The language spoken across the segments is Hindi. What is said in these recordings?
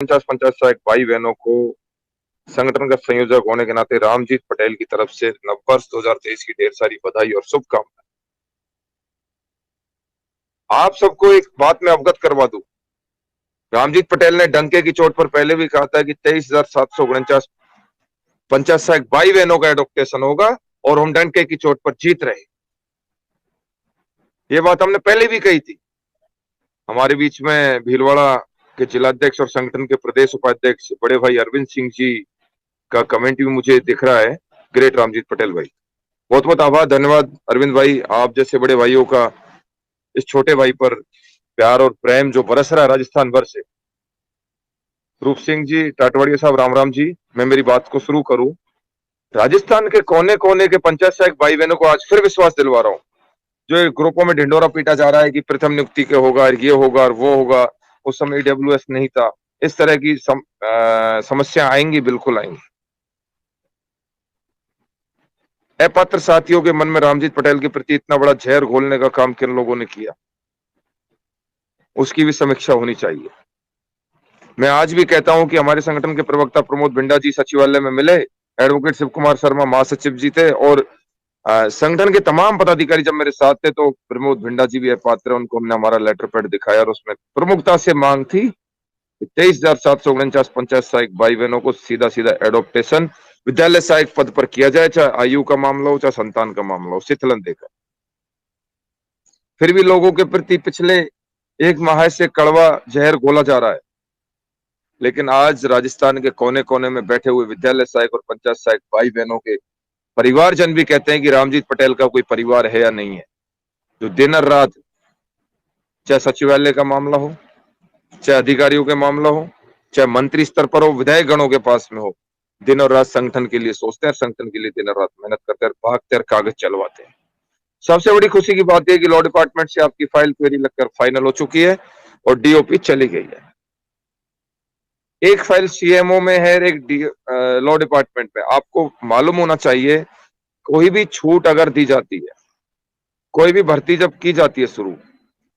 49 50 सहायक भाई बहनों को संगठन का संयोजक होने के नाते रामजीत पटेल की तरफ से नववर्ष 2023 की ढेर सारी बधाई और शुभकामनाएं। आप सबको एक बात में अवगत करवा दूं, रामजीत पटेल ने डंके की चोट पर पहले भी कहा था कि 23,749 50 सहायक भाई बहनों का एडॉप्टेशन होगा और हम डंके की चोट पर जीत रहे। ये बात हमने पहले भी कही थी। हमारे बीच में भीलवाड़ा के जिलाध्यक्ष और संगठन के प्रदेश उपाध्यक्ष बड़े भाई अरविंद सिंह जी का कमेंट भी मुझे दिख रहा है। ग्रेट रामजीत पटेल भाई, बहुत बहुत आभार, धन्यवाद अरविंद भाई। आप जैसे बड़े भाइयों का इस छोटे भाई पर प्यार और प्रेम जो बरस रहा है राजस्थान भर से। रूप सिंह जी, टाटवाड़िया साहब, राम राम जी। मैं मेरी बात को शुरू करूं। राजस्थान के कोने कोने के पंचायत सहायक भाई बहनों को आज फिर विश्वास दिलवा रहा हूं। जो ग्रुपों में ढिंडोरा पीटा जा रहा है कि प्रथम नियुक्ति के होगा, ये होगा और वो होगा, उस समय ईडब्ल्यूएस नहीं था, इस तरह की समस्या आएंगी, बिल्कुल आएंगी। अपात्र साथियों के मन में रामजीत पटेल के प्रति इतना बड़ा जहर घोलने का काम किन लोगों ने किया, उसकी भी समीक्षा होनी चाहिए। मैं आज भी कहता हूं कि हमारे संगठन के प्रवक्ता प्रमोद भिंडा जी सचिवालय में मिले, एडवोकेट शिव कुमार शर्मा महासचिव जी थे और संगठन के तमाम पदाधिकारी जब मेरे साथ थे तो प्रमोद भिंडा जी भी पात्र, उनको हमने हमारा लेटर पैड दिखाया और उसमें प्रमुखता से मांग थी 23,749 पंचायत सहायक भाई बहनों को सीधा सीधा एडॉप्टेशन विद्यालय सहायक पद पर किया जाए, चाहे आयु का मामला हो चाहे संतान का मामला हो, शिथिलन देकर। फिर भी लोगों के प्रति पिछले एक माह से कड़वा जहर घोला जा रहा है। लेकिन आज राजस्थान के कोने कोने में बैठे हुए विद्यालय सहायक और पंचायत सहायक भाई बहनों के परिवारजन भी कहते हैं कि रामजीत पटेल का कोई परिवार है या नहीं है, जो दिन और रात, चाहे सचिवालय का मामला हो, चाहे अधिकारियों के मामला हो, चाहे मंत्री स्तर पर हो, विधायक गणों के पास में हो, दिन और रात संगठन के लिए सोचते हैं, संगठन के लिए दिन और रात मेहनत करते हैं, भागते हैं, कागज चलवाते हैं। सबसे बड़ी खुशी की बात यह कि लॉ डिपार्टमेंट से आपकी फाइल क्वेरी लगकर फाइनल हो चुकी है और डीओपी चली गई है। एक फाइल सीएमओ में है, एक लॉ डिपार्टमेंट में। आपको मालूम होना चाहिए, कोई भी छूट अगर दी जाती है, कोई भी भर्ती जब की जाती है शुरू,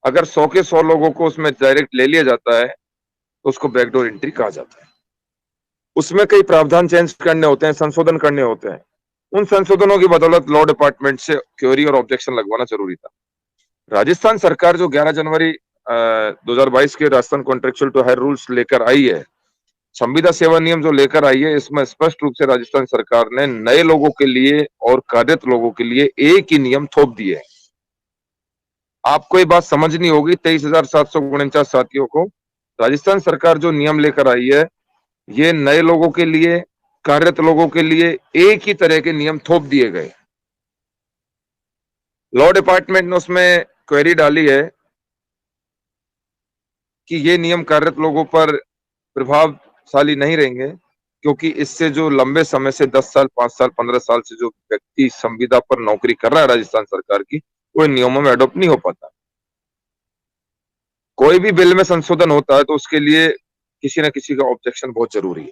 अगर 100 के 100 लोगों को उसमें डायरेक्ट ले लिया जाता है तो उसको बैकडोर एंट्री कहा जाता है। उसमें कई प्रावधान चेंज करने होते हैं, संशोधन करने होते हैं। उन संशोधनों की बदौलत लॉ डिपार्टमेंट से क्वेरी और ऑब्जेक्शन लगवाना जरूरी था। राजस्थान सरकार जो 11 जनवरी 2022 के Rajasthan contractual to hire rules लेकर आई है, संविदा सेवा नियम जो लेकर आई है, इसमें स्पष्ट रूप से राजस्थान सरकार ने नए लोगों के लिए और कार्यरत लोगों के लिए एक ही नियम थोप दिए हैं। आपको ये बात समझनी होगी, 23,749 साथियों को राजस्थान सरकार जो नियम लेकर आई है, ये नए लोगों के लिए, कार्यरत लोगों के लिए एक ही तरह के नियम थोप दिए गए। लॉ डिपार्टमेंट ने उसमें क्वेरी डाली है कि ये नियम कार्यरत लोगों पर प्रभावशाली नहीं रहेंगे, क्योंकि इससे जो लंबे समय से 10 साल, 5 साल, 15 साल से जो व्यक्ति संविदा पर नौकरी कर रहा है राजस्थान सरकार की, वो इन नियमों में अडॉप्ट नहीं हो पाता। कोई भी बिल में संशोधन होता है तो उसके लिए किसी न किसी का ऑब्जेक्शन बहुत जरूरी है।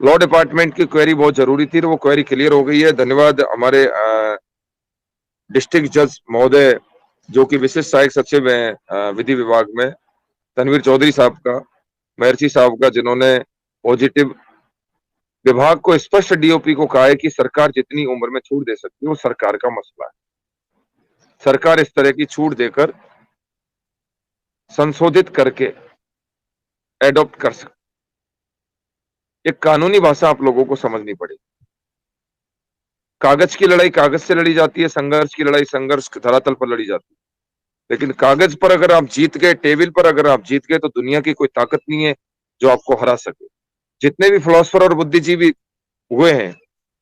लॉ डिपार्टमेंट की क्वेरी बहुत जरूरी थी, वो क्वेरी क्लियर हो गई है। धन्यवाद हमारे डिस्ट्रिक्ट जज महोदय जो कि विशिष्ट सहायक सचिव हैं विधि विभाग में, तनवीर चौधरी साहब का, महर्षि साहब का, जिन्होंने पॉजिटिव विभाग को स्पष्ट डीओपी को कहा है कि सरकार जितनी उम्र में छूट दे सकती है वो सरकार का मसला है। सरकार इस तरह की छूट देकर संशोधित करके एडॉप्ट कर सकती। एक कानूनी भाषा आप लोगों को समझनी पड़ेगी। कागज की लड़ाई कागज से लड़ी जाती है, संघर्ष की लड़ाई संघर्ष धरातल पर लड़ी जाती है। लेकिन कागज पर अगर आप जीत गए, टेबल पर अगर आप जीत गए, तो दुनिया की कोई ताकत नहीं है जो आपको हरा सके। जितने भी फिलोसफर और बुद्धिजीवी हुए हैं,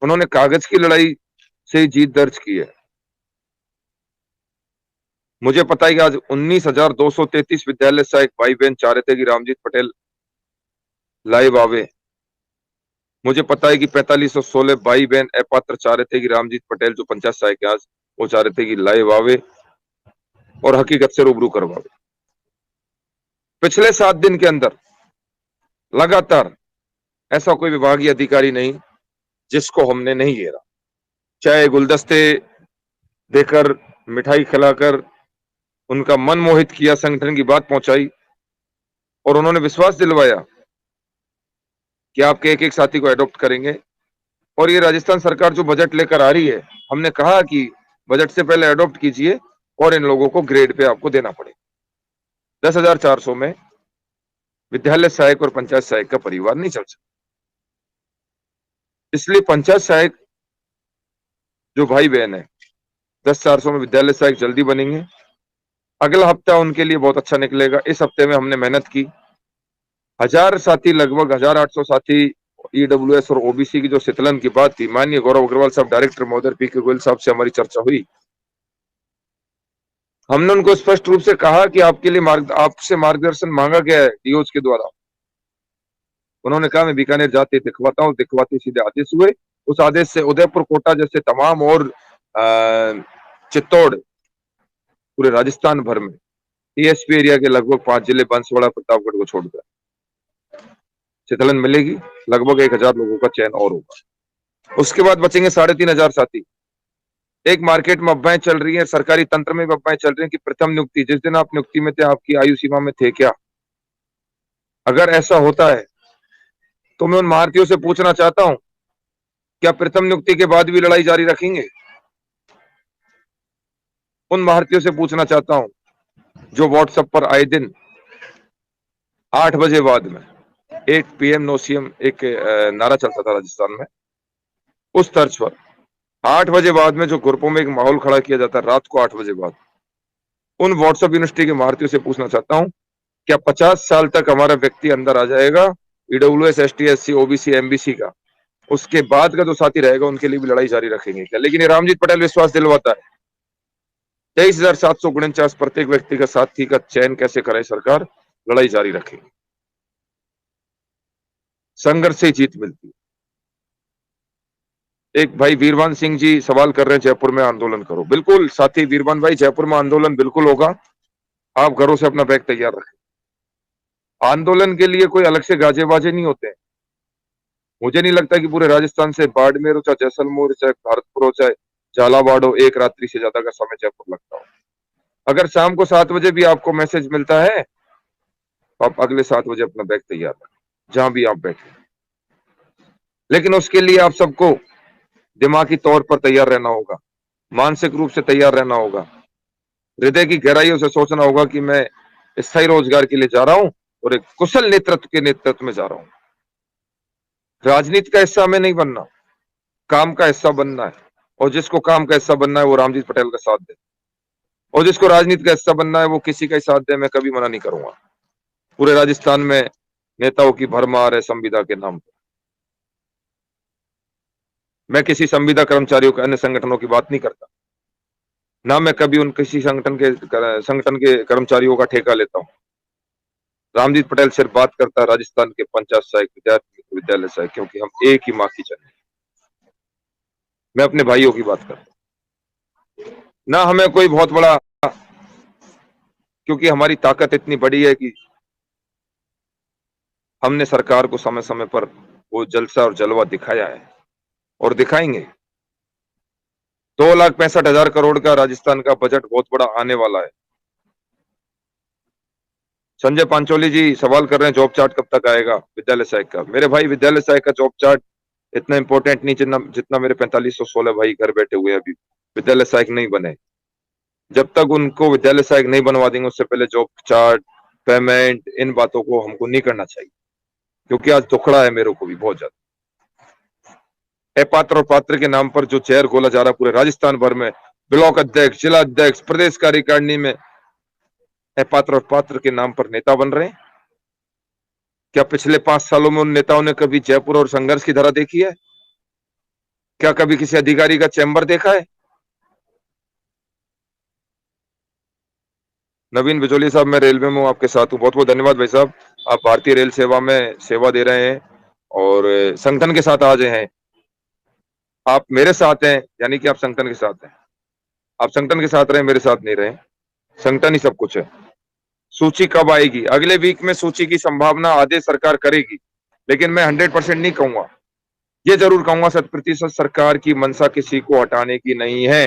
उन्होंने कागज की लड़ाई से ही जीत दर्ज की है। मुझे पता है कि आज 19,233 विद्यालय सहायक भाई बहन चाह रहे थे कि रामजीत पटेल लाइव आवे। मुझे पता है कि 4516 भाई बहन अपात्र चाह रहे थे कि रामजीत पटेल जो पंचायत सहायक आज, वो चाह रहे थे कि लाइव आवे और हकीकत से रूबरू करवावे। पिछले 7 दिन के अंदर लगातार ऐसा कोई विभागीय अधिकारी नहीं जिसको हमने नहीं घेरा, चाहे गुलदस्ते देकर, मिठाई खिलाकर उनका मन मोहित किया, संगठन की बात पहुंचाई और उन्होंने विश्वास दिलवाया कि आपके एक एक साथी को एडॉप्ट करेंगे। और ये राजस्थान सरकार जो बजट लेकर आ रही है, हमने कहा कि बजट से पहले एडॉप्ट कीजिए और इन लोगों को ग्रेड पे आपको देना पड़ेगा। 10,400 में विद्यालय सहायक और पंचायत सहायक का परिवार नहीं चल सकता। इसलिए पंचायत सहायक जो भाई बहन है, 10,400 में विद्यालय सहायक जल्दी बनेंगे। अगला हफ्ता उनके लिए बहुत अच्छा निकलेगा। इस हफ्ते में हमने मेहनत की, 1000 साथी, लगभग 1800 साथी ईडब्ल्यूएस और ओबीसी की जो शीतलन की बात थी, माननीय गौरव अग्रवाल साहब डायरेक्टर महोदय पीके गोयल साहब से हमारी चर्चा हुई। हमने उनको स्पष्ट रूप से कहा कि आपके लिए आपसे मार्गदर्शन मांगा गया है डीओज के द्वारा। उन्होंने कहा मैं बीकानेर जाते दिखवाता हूँ, दिखवाते सीधे आदेश हुए। उस आदेश से उदयपुर, कोटा जैसे तमाम और चित्तौड़, पूरे राजस्थान भर में टीएसपी एरिया के लगभग 5 जिले, बांसवाड़ा, प्रतापगढ़ को छोड़कर शीतलन मिलेगी। लगभग 1000 लोगों का चयन और होगा। उसके बाद बचेंगे 3500 साथी। एक मार्केट में अफवाहें चल रही है, सरकारी तंत्र में भी अफवाहें चल रही है कि प्रथम नियुक्ति, जिस दिन आप नियुक्ति में थे आपकी आयु सीमा में थे क्या? अगर ऐसा होता है तो मैं उन महारथियों से पूछना चाहता हूं, क्या प्रथम नियुक्ति के बाद भी लड़ाई जारी रखेंगे? उन महारथियों से पूछना चाहता हूं जो व्हाट्सएप पर आए दिन 8 बजे बाद में 8 PM नो सीएम एक नारा चलता था राजस्थान में, उस तर्ज पर 8 बजे बाद में जो ग्रुपों में एक माहौल खड़ा किया जाता है रात को 8 बजे बाद, उन व्हाट्सएप यूनिवर्सिटी के महारथियों से पूछना चाहता हूं, क्या 50 साल तक हमारा व्यक्ति अंदर आ जाएगा EWS, ST, SC, OBC, MBC का? उसके बाद का जो साथी रहेगा उनके लिए भी लड़ाई जारी रखेंगे क्या? लेकिन ये रामजीत पटेल विश्वास दिलवाता है 23,749 प्रत्येक व्यक्ति का साथी का चयन कैसे करे सरकार? लड़ाई जारी रखेगी। संघर्ष से जीत मिलती है। एक भाई वीरवान सिंह जी सवाल कर रहे हैं जयपुर में आंदोलन करो। बिल्कुल साथी वीरवान भाई, जयपुर में आंदोलन बिल्कुल होगा। आप घरों से अपना बैग तैयार रखें। आंदोलन के लिए कोई अलग से गाजे बाजे नहीं होते हैं। मुझे नहीं लगता कि पूरे राजस्थान से बाड़मेर हो, चाहे जैसलमेर हो, चाहे भरतपुर हो, चाहे झालावाड़ हो, एक रात्रि से ज्यादा का समय जयपुर लगता हो। अगर शाम को 7 बजे भी आपको मैसेज मिलता है तो आप अगले 7 बजे अपना बैग तैयार रखें, जहां भी आप बैठे। लेकिन उसके लिए आप सबको दिमागी तौर पर तैयार रहना होगा, मानसिक रूप से तैयार रहना होगा, हृदय की गहराइयों से सोचना होगा कि मैं स्थायी रोजगार के लिए जा रहा हूं और एक कुशल नेतृत्व के नेतृत्व में जा रहा हूं। राजनीति का हिस्सा हमें नहीं बनना, काम का हिस्सा बनना है। और जिसको काम का हिस्सा बनना है वो रामजीत पटेल का साथ दे, और जिसको राजनीति का हिस्सा बनना है वो किसी का ही साथ दे, मैं कभी मना नहीं करूंगा। पूरे राजस्थान में नेताओं की भरमार है संविदा के नाम पर। मैं किसी संविदा कर्मचारियों के, अन्य संगठनों की बात नहीं करता, ना मैं कभी उन किसी संगठन के कर्मचारियों का ठेका लेता हूं। रामजीत पटेल सिर्फ बात करता है राजस्थान के पंचायत सहायक, विद्यार्थी विद्यालय सहायक, क्योंकि हम एक ही माँ की जन्म। मैं अपने भाइयों की बात करता हूं, ना हमें कोई बहुत बड़ा, क्योंकि हमारी ताकत इतनी बड़ी है कि हमने सरकार को समय समय पर वो जलसा और जलवा दिखाया है और दिखाएंगे। 2,65,000 करोड़ का राजस्थान का बजट बहुत बड़ा आने वाला है। संजय पांचोली जी सवाल कर रहे हैं जॉब चार्ट कब तक आएगा विद्यालय सहायक का। मेरे भाई विद्यालय सहायक का जॉब चार्ट इतना इंपॉर्टेंट नहीं जितना मेरे 4516 भाई घर बैठे हुए अभी विद्यालय सहायक नहीं बने। जब तक उनको विद्यालय सहायक नहीं बनवा देंगे उससे पहले जॉब चार्ट, पेमेंट, इन बातों को हमको नहीं करना चाहिए, क्योंकि आज दुखड़ा है मेरे को भी बहुत ज्यादा। अपात्र और पात्र के नाम पर जो जहर घोला जा रहा है पूरे राजस्थान भर में, ब्लॉक अध्यक्ष, जिला अध्यक्ष, प्रदेश कार्यकारिणी में अपात्र और पात्र के नाम पर नेता बन रहे हैं। क्या पिछले 5 सालों में उन नेताओं ने कभी जयपुर और संघर्ष की धारा देखी है? क्या कभी किसी अधिकारी का चैम्बर देखा है? नवीन बिजोली साहब, मैं रेलवे में हूं, आपके साथ हूं। बहुत बहुत धन्यवाद भाई साहब, आप भारतीय रेल सेवा में सेवा दे रहे हैं और संगठन के साथ आज हैं। आप मेरे साथ हैं यानी कि आप संगठन के साथ हैं। आप संगठन के साथ रहे, मेरे साथ नहीं रहे। संगठन ही सब कुछ है। सूची कब आएगी? अगले वीक में सूची की संभावना आदेश सरकार करेगी, लेकिन मैं 100% नहीं कहूंगा। ये जरूर कहूंगा 100% सरकार की मंशा किसी को हटाने की नहीं है।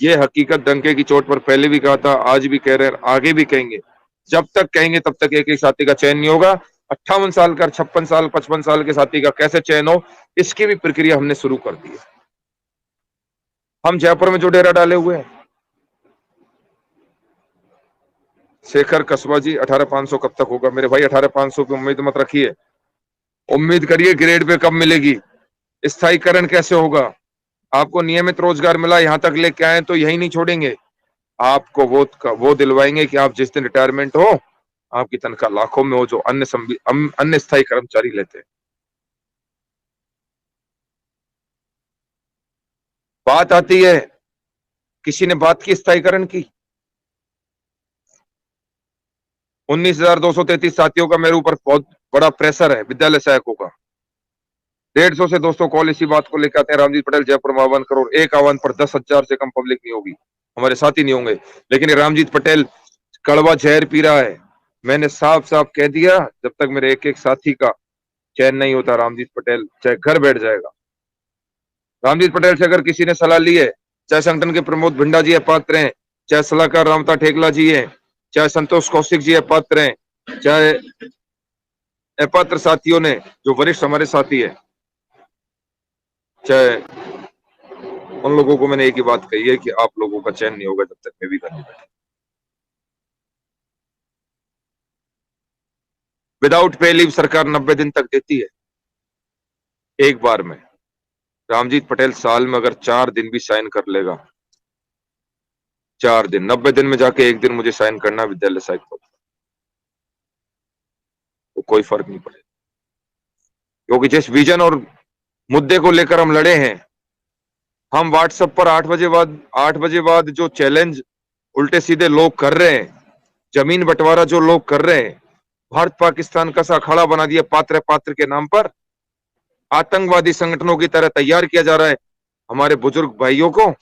ये हकीकत डंके की चोट पर पहले भी कहा था, आज भी कह रहे हैं, आगे भी कहेंगे। जब तक कहेंगे तब तक एक एक साथी का चयन नहीं होगा। 58 साल का, 56 साल, 55 साल के साथी का कैसे चयन हो, इसकी भी प्रक्रिया हमने शुरू कर दी है। हम जयपुर में जो डेरा डाले हुए हैं, शेखर कस्बा जी, 18,500 कब तक होगा? मेरे भाई 18,500 पे उम्मीद मत रखिए। उम्मीद करिए ग्रेड पे कब मिलेगी, स्थायीकरण कैसे होगा। आपको नियमित रोजगार मिला, यहां तक लेके आए तो यही नहीं छोड़ेंगे, आपको वो दिलवाएंगे कि आप जिस दिन रिटायरमेंट हो, आपकी तनख्वाह लाखों में हो, जो अन्य स्थायी कर्मचारी लेते हैं। बात आती है, किसी ने बात की स्थायीकरण की? 19,233 साथियों का मेरे ऊपर बहुत बड़ा प्रेशर है विद्यालय सहायकों का। 150 से 200 कॉल इसी बात को लेकर आते हैं, रामजीत पटेल जयपुर में आह्वान करो। एक आह्वान पर 10,000 से कम पब्लिक नहीं होगी, हमारे साथी नहीं होंगे। लेकिन रामजीत पटेल कड़वा जहर पी रहा है। मैंने साफ साफ कह दिया, जब तक मेरे एक एक साथी का चयन नहीं होता, रामजीत पटेल चाहे घर बैठ जाएगा। रामजीत पटेल से अगर किसी ने सलाह ली है, चाहे संगठन के प्रमोद भिंडा जी अपात्र हैं, चाहे सलाहकार रामता ठेकला जी हैं, चाहे संतोष कौशिक जी अपात्र हैं, चाहे अपात्र साथियों ने जो वरिष्ठ हमारे साथी है, चाहे उन लोगों को मैंने एक ही बात कही है कि आप लोगों का चयन नहीं होगा जब तक मैं भी घर नहीं बैठा। विदाउट पे लीव सरकार 90 दिन तक देती है एक बार में। रामजीत पटेल साल में अगर 4 दिन भी साइन कर लेगा, 4 दिन, 90 दिन में जाके एक दिन मुझे साइन करना विद्यालय सहायक पद, तो कोई फर्क नहीं पड़ेगा। क्योंकि जिस विजन और मुद्दे को लेकर हम लड़े हैं, हम व्हाट्सएप पर 8 बजे बाद जो चैलेंज उल्टे सीधे लोग कर रहे हैं, जमीन बंटवारा जो लोग कर रहे हैं, भारत पाकिस्तान का सा अखाड़ा बना दिया पात्र पात्र के नाम पर, आतंकवादी संगठनों की तरह तैयार किया जा रहा है हमारे बुजुर्ग भाइयों को।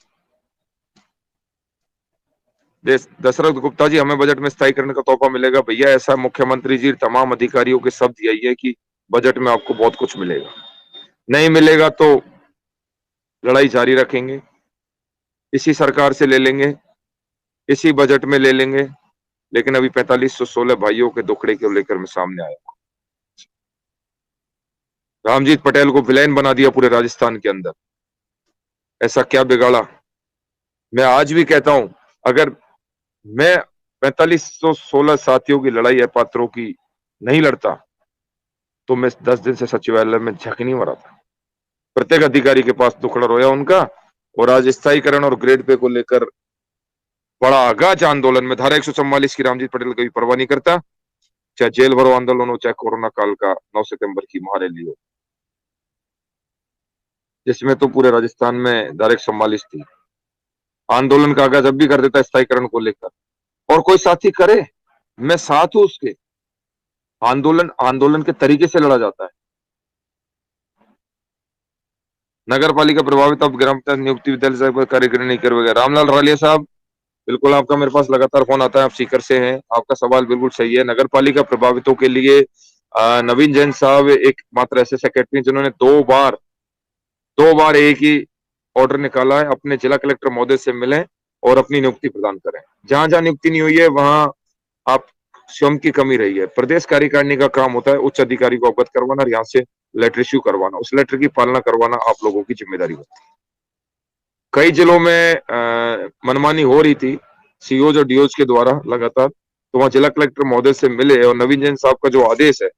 दशरथ गुप्ता जी, हमें बजट में स्थायीकरण का तोहफा मिलेगा। भैया ऐसा मुख्यमंत्री जी तमाम अधिकारियों के शब्द यही है कि बजट में आपको बहुत कुछ मिलेगा, नहीं मिलेगा तो लड़ाई जारी रखेंगे, इसी सरकार से ले लेंगे, इसी बजट में ले लेंगे। लेकिन अभी 4516 भाइयों के दुखड़े को लेकर मैं सामने आया। रामजीत पटेल को विलेन बना दिया पूरे राजस्थान के अंदर, ऐसा क्या बिगाड़ा? मैं आज भी कहता हूं, अगर मैं 4516 साथियों की लड़ाई अपात्रों की नहीं लड़ता, तो मैं 10 दिन से सचिवालय में झक नहीं मरा था। प्रत्येक अधिकारी के पास दुखड़ा रोया उनका, और आज स्थायीकरण और ग्रेड पे को लेकर बड़ा आगाज आंदोलन में धारा 144 की रामजीत पटेल कभी परवाह नहीं करता, चाहे जेल भरो आंदोलन हो, चाहे कोरोना काल का 9 सितंबर की महारैली हो, जिसमें तो पूरे राजस्थान में धारा 144 थी। आंदोलन का आगाज अब भी कर देता है स्थायीकरण को लेकर, और कोई साथी करे, मैं साथ हूं उसके। आंदोलन आंदोलन के तरीके से लड़ा जाता है। नगर पालिका प्रभावित, अब ग्राम पंचायत नियुक्ति विद्यालय से कार्यक्रम नहीं करवाएगा। रामलाल रालिया साहब, बिल्कुल आपका मेरे पास लगातार फोन आता है, आप सीकर से हैं, आपका सवाल बिल्कुल सही है। नगर पालिका प्रभावितों के लिए नवीन जैन साहब एक मात्र ऐसे सेक्रेटरी जिन्होंने दो बार एक ही ऑर्डर निकाला है, अपने जिला कलेक्टर महोदय से मिलें और अपनी नियुक्ति प्रदान करें। जहां जहां नियुक्ति नहीं हुई है वहां आप स्वयं की कमी रही है। प्रदेश कार्यकारिणी का काम होता है उच्च अधिकारी को अवगत करवाना और यहाँ से लेटर इश्यू करवाना, उस लेटर की पालना करवाना आप लोगों की जिम्मेदारी होती है। कई जिलों में मनमानी हो रही थी सीओज और डीओज के द्वारा लगातार, तो वहां जिला कलेक्टर महोदय से मिले और नवीन जैन साहब का जो आदेश है,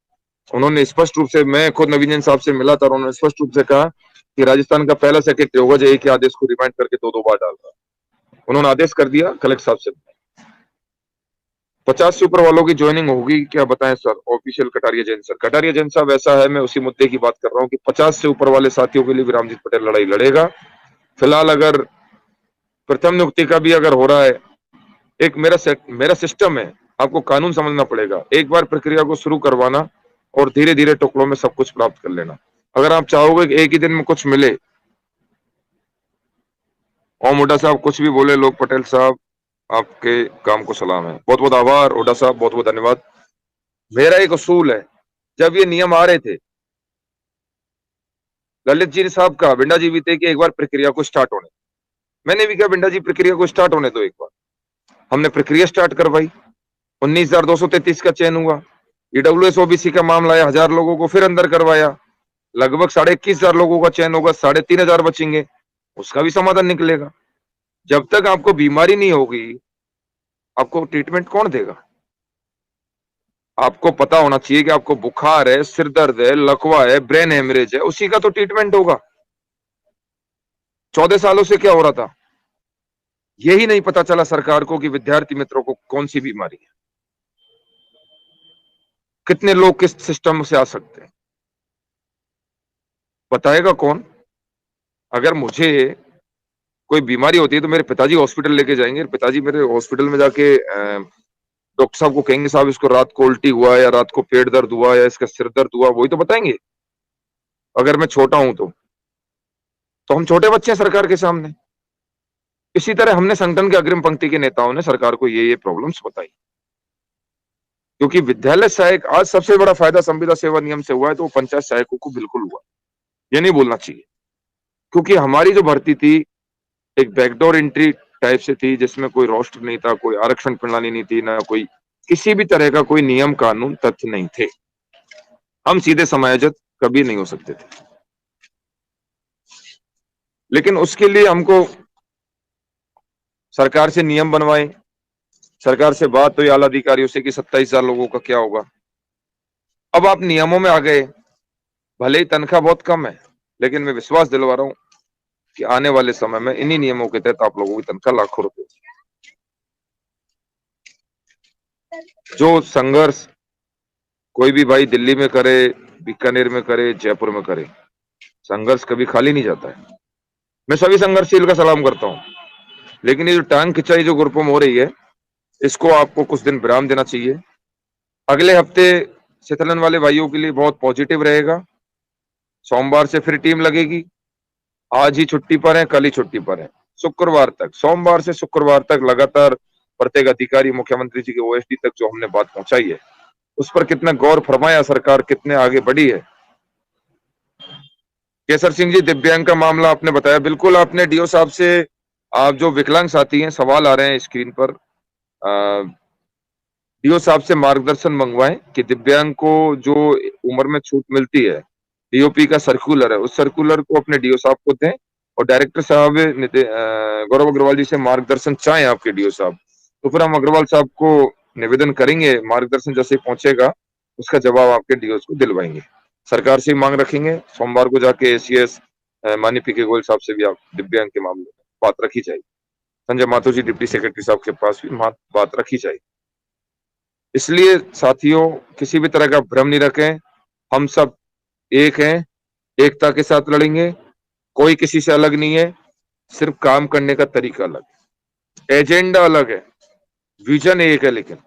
उन्होंने स्पष्ट रूप से, मैं खुद नवीन जैन साहब से मिला था, उन्होंने स्पष्ट रूप से कहा कि राजस्थान का पहला सेक्रेटरी होगा जो एक ही आदेश को रिमाइंड करके दो बार डाल रहा है। उन्होंने आदेश कर दिया कलेक्टर साहब से। 50 से ऊपर वालों की ज्वाइनिंग होगी क्या, बताएं sir. Official Kataria Jain sir, Kataria Jain साहब ऐसा है, मैं उसी मुद्दे की बात कर रहा हूँ कि 50 से ऊपर वाले साथियों के लिए भी रामजीत पटेल लड़ाई लड़ेगा। फिलहाल अगर प्रथम नियुक्ति का भी अगर हो रहा है, एक मेरा सिस्टम है, आपको कानून समझना पड़ेगा। एक बार प्रक्रिया को शुरू करवाना और धीरे धीरे टुकड़ों में सब कुछ प्राप्त कर लेना। अगर आप चाहोगे कि एक ही दिन में कुछ मिले, ओम हुड्डा साहब कुछ भी बोले लोग, पटेल साहब आपके काम को सलाम है। बहुत बहुत आभार हुड्डा साहब, बहुत बहुत धन्यवाद। मेरा एक उसूल है, जब ये नियम आ रहे थे, ललित जी साहब का, बिंडा जी भी थे कि एक बार प्रक्रिया को स्टार्ट होने, मैंने भी कहा बिंडा जी प्रक्रिया को स्टार्ट होने दो एक बार। हमने प्रक्रिया स्टार्ट करवाई, 19,233 का चयन हुआ। ईडब्ल्यूएस ओबीसी का मामला है, 1000 लोगों को फिर अंदर करवाया, लगभग 21,500 लोगों का चयन होगा, 3,500 बचेंगे, उसका भी समाधान निकलेगा। जब तक आपको बीमारी नहीं होगी, आपको ट्रीटमेंट कौन देगा? आपको पता होना चाहिए कि आपको बुखार है, सिर दर्द है, लकवा है, ब्रेन हेमरेज है, उसी का तो ट्रीटमेंट होगा। 14 सालों से क्या हो रहा था? यही नहीं पता चला सरकार को कि विद्यार्थी मित्रों को कौन सी बीमारी है। कितने लोग किस सिस्टम से आ सकते हैं, बताएगा कौन? अगर मुझे कोई बीमारी होती है तो मेरे पिताजी हॉस्पिटल लेके जाएंगे, पिताजी मेरे हॉस्पिटल में जाके डॉक्टर साहब को कहेंगे साहब इसको रात को उल्टी हुआ या रात को पेट दर्द हुआ या इसका सिर दर्द हुआ, वही तो बताएंगे। अगर मैं छोटा हूं तो हम छोटे बच्चे हैं सरकार के सामने। इसी तरह हमने संगठन के अग्रिम पंक्ति के नेताओं ने सरकार को ये प्रॉब्लम्स बताई, क्योंकि विद्यालय सहायक आज सबसे बड़ा फायदा संविदा सेवा नियम से हुआ है, तो वो पंचायत सहायकों को बिल्कुल हुआ, ये नहीं बोलना चाहिए। क्योंकि हमारी जो भर्ती थी एक बैकडोर एंट्री टाइप से थी, जिसमें कोई रोस्टर नहीं था, कोई आरक्षण प्रणाली नहीं थी, ना कोई किसी भी तरह का कोई नियम कानून तथ्य नहीं थे। हम सीधे समायोजित कभी नहीं हो सकते थे, लेकिन उसके लिए हमको सरकार से नियम बनवाए, सरकार से बात हुई आला अधिकारियों से कि 27,000 लोगों का क्या होगा। अब आप नियमों में आ गए, भले ही तनख्वाह बहुत कम है, लेकिन मैं विश्वास दिलवा रहा हूं कि आने वाले समय में इन्हीं नियमों के तहत आप लोगों की तनख्वाह लाखों रुपए। जो संघर्ष कोई भी भाई दिल्ली में करे, बीकानेर में करे, जयपुर में करे, संघर्ष कभी खाली नहीं जाता है। मैं सभी संघर्षशील का सलाम करता हूं, लेकिन ये जो टांग खिंचाई जो ग्रुपों में हो रही है, इसको आपको कुछ दिन विराम देना चाहिए। अगले हफ्ते शीतलन वाले भाइयों के लिए बहुत पॉजिटिव रहेगा। सोमवार से फिर टीम लगेगी, आज ही छुट्टी पर है, कल ही छुट्टी पर है, शुक्रवार तक, सोमवार से शुक्रवार तक लगातार प्रत्येक अधिकारी, मुख्यमंत्री जी के ओएसडी तक जो हमने बात पहुंचाई है, उस पर कितना गौर फरमाया, सरकार कितने आगे बढ़ी है। केसर सिंह जी, दिव्यांग का मामला आपने बताया, बिल्कुल आपने डीओ साहब से, आप जो विकलांग साथी हैं, सवाल आ रहे हैं स्क्रीन पर, डीओ साहब से मार्गदर्शन मंगवाएं कि दिव्यांग को जो उम्र में छूट मिलती है, डीओपी का सर्कुलर है, उस सर्कुलर को अपने डीओ साहब को दें, और डायरेक्टर साहब गौरव अग्रवाल जी से मार्गदर्शन चाहें आपके डीओ साहब, तो फिर हम अग्रवाल साहब को निवेदन करेंगे, मार्गदर्शन जैसे पहुंचेगा उसका जवाब आपके डीओ को दिलवाएंगे। सरकार से मांग रखेंगे, सोमवार को जाके एसीएस माननीय पीके गोयल साहब से भी आप दिव्यांग के मामले में बात रखी जाएगी। संजय माथुर जी डिप्टी सेक्रेटरी साहब के पास भी बात रखी जाएगी। इसलिए साथियों, किसी भी तरह का भ्रम नहीं रखें, हम सब एक हैं, एकता के साथ लड़ेंगे, कोई किसी से अलग नहीं है, सिर्फ काम करने का तरीका अलग है, एजेंडा अलग है, विजन एक है, लेकिन